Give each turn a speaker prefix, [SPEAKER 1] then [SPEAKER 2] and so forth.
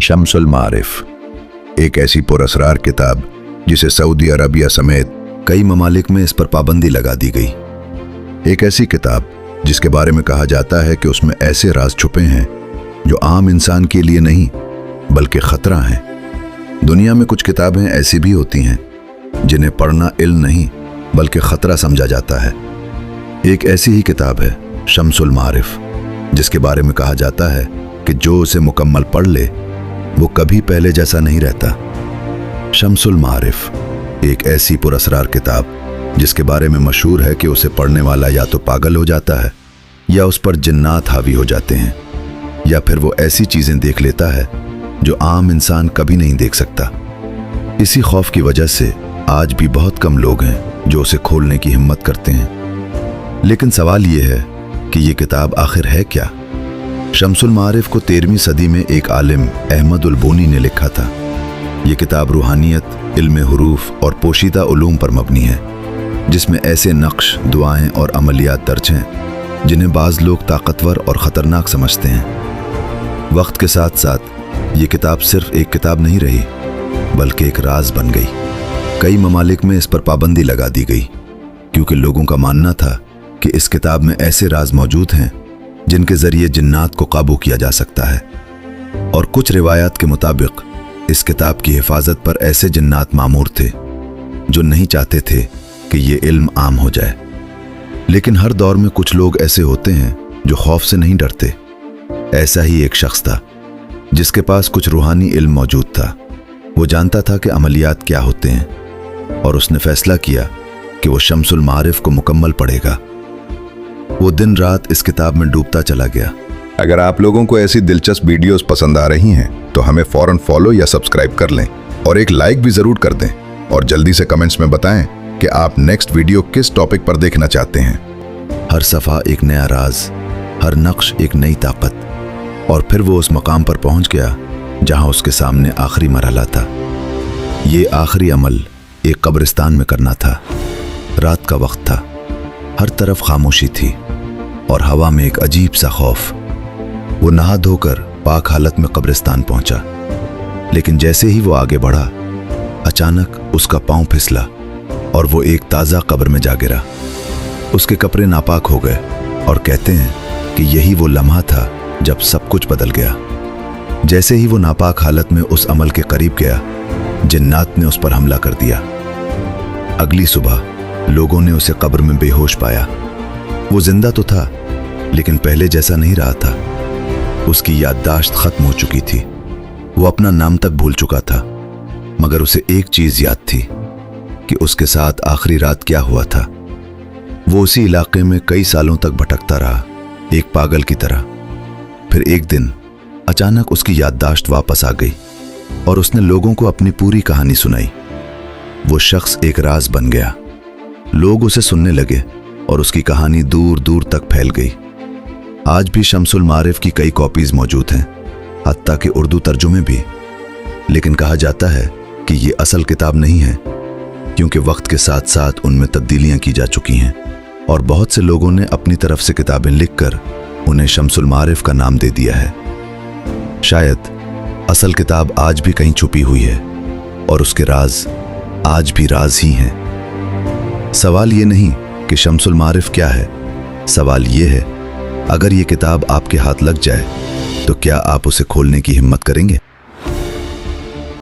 [SPEAKER 1] शम्सुल मारिफ, एक ऐसी पुरअसरार किताब जिसे सऊदी अरबिया समेत कई ममालिक में इस पर पाबंदी लगा दी गई। एक ऐसी किताब जिसके बारे में कहा जाता है कि उसमें ऐसे राज छुपे हैं जो आम इंसान के लिए नहीं बल्कि खतरा हैं। दुनिया में कुछ किताबें ऐसी भी होती हैं जिन्हें पढ़ना इल्म नहीं बल्कि खतरा समझा जाता है। एक ऐसी ही किताब है शम्सुल मारिफ, जिसके बारे में कहा जाता है कि जो उसे मुकम्मल पढ़ ले वो कभी पहले जैसा नहीं रहता। शम्सुल मारिफ एक ऐसी पुरअसरार किताब जिसके बारे में मशहूर है कि उसे पढ़ने वाला या तो पागल हो जाता है या उस पर जिन्नात हावी हो जाते हैं या फिर वो ऐसी चीजें देख लेता है जो आम इंसान कभी नहीं देख सकता। इसी खौफ की वजह से आज भी बहुत कम लोग हैं जो उसे खोलने की हिम्मत करते हैं। लेकिन सवाल ये है कि ये किताब आखिर है क्या? शम्सुल मारिफ को 13वीं सदी में एक आलिम अहमद उल बोनी ने लिखा था। ये किताब रूहानियत, इल्म हुरूफ और पोशीदा उलूम पर मबनी है, जिसमें ऐसे नक्श, दुआएं और अमलियात दर्ज हैं जिन्हें बाज़ लोग ताकतवर और ख़तरनाक समझते हैं। वक्त के साथ साथ ये किताब सिर्फ एक किताब नहीं रही बल्कि एक राज बन गई। कई ममालिक में इस पर पाबंदी लगा दी गई क्योंकि लोगों का मानना था कि इस किताब में ऐसे राज मौजूद हैं जिनके ज़रिए जिन्नात को काबू किया जा सकता है। और कुछ रिवायात के मुताबिक इस किताब की हिफाजत पर ऐसे जिन्नात मामूर थे जो नहीं चाहते थे कि ये इल्म आम हो जाए। लेकिन हर दौर में कुछ लोग ऐसे होते हैं जो खौफ से नहीं डरते। ऐसा ही एक शख्स था जिसके पास कुछ रूहानी इल्म मौजूद था। वो जानता था कि अमलियात क्या होते हैं और उसने फैसला किया कि वो शम्सुल मारिफ को मुकम्मल पढ़ेगा। वो दिन रात इस किताब में डूबता चला गया।
[SPEAKER 2] अगर आप लोगों को ऐसी दिलचस्प वीडियोस पसंद आ रही हैं तो हमें फौरन फॉलो या सब्सक्राइब कर लें और एक लाइक भी जरूर कर दें और जल्दी से कमेंट्स में बताएं कि आप नेक्स्ट वीडियो किस टॉपिक पर देखना चाहते हैं।
[SPEAKER 1] हर सफ़ा एक नया राज, हर नक्श एक नई ताकत। और फिर वो उस मकाम पर पहुंच गया जहां उसके सामने आखिरी मरहला था। ये आखिरी अमल एक कब्रिस्तान में करना था। रात का वक्त था, हर तरफ खामोशी थी और हवा में एक अजीब सा खौफ। वो नहा धोकर पाक हालत में कब्रिस्तान पहुंचा, लेकिन जैसे ही वो आगे बढ़ा अचानक उसका पांव फिसला और वो एक ताज़ा कब्र में जा गिरा। उसके कपड़े नापाक हो गए और कहते हैं कि यही वो लम्हा था जब सब कुछ बदल गया। जैसे ही वो नापाक हालत में उस अमल के करीब गया, जिन्नात ने उस पर हमला कर दिया। अगली सुबह लोगों ने उसे कब्र में बेहोश पाया। वो जिंदा तो था लेकिन पहले जैसा नहीं रहा था। उसकी याददाश्त खत्म हो चुकी थी। वो अपना नाम तक भूल चुका था, मगर उसे एक चीज याद थी कि उसके साथ आखिरी रात क्या हुआ था। वो उसी इलाके में कई सालों तक भटकता रहा, एक पागल की तरह। फिर एक दिन अचानक उसकी याददाश्त वापस आ गई और उसने लोगों को अपनी पूरी कहानी सुनाई। वो शख्स एक राज बन गया। लोग उसे सुनने लगे और उसकी कहानी दूर दूर तक फैल गई। आज भी शम्सुल मारिफ की कई कॉपीज मौजूद हैं, हत्ता कि उर्दू तर्जुमे भी। लेकिन कहा जाता है कि ये असल किताब नहीं है क्योंकि वक्त के साथ साथ उनमें तब्दीलियां की जा चुकी हैं और बहुत से लोगों ने अपनी तरफ से किताबें लिखकर उन्हें शम्सुल मारिफ का नाम दे दिया है। शायद असल किताब आज भी कहीं छुपी हुई है और उसके राज आज भी राज ही हैं। सवाल ये नहीं कि शम्सुल मारिफ क्या है, सवाल ये है अगर ये किताब आपके हाथ लग जाए तो क्या आप उसे खोलने की हिम्मत करेंगे?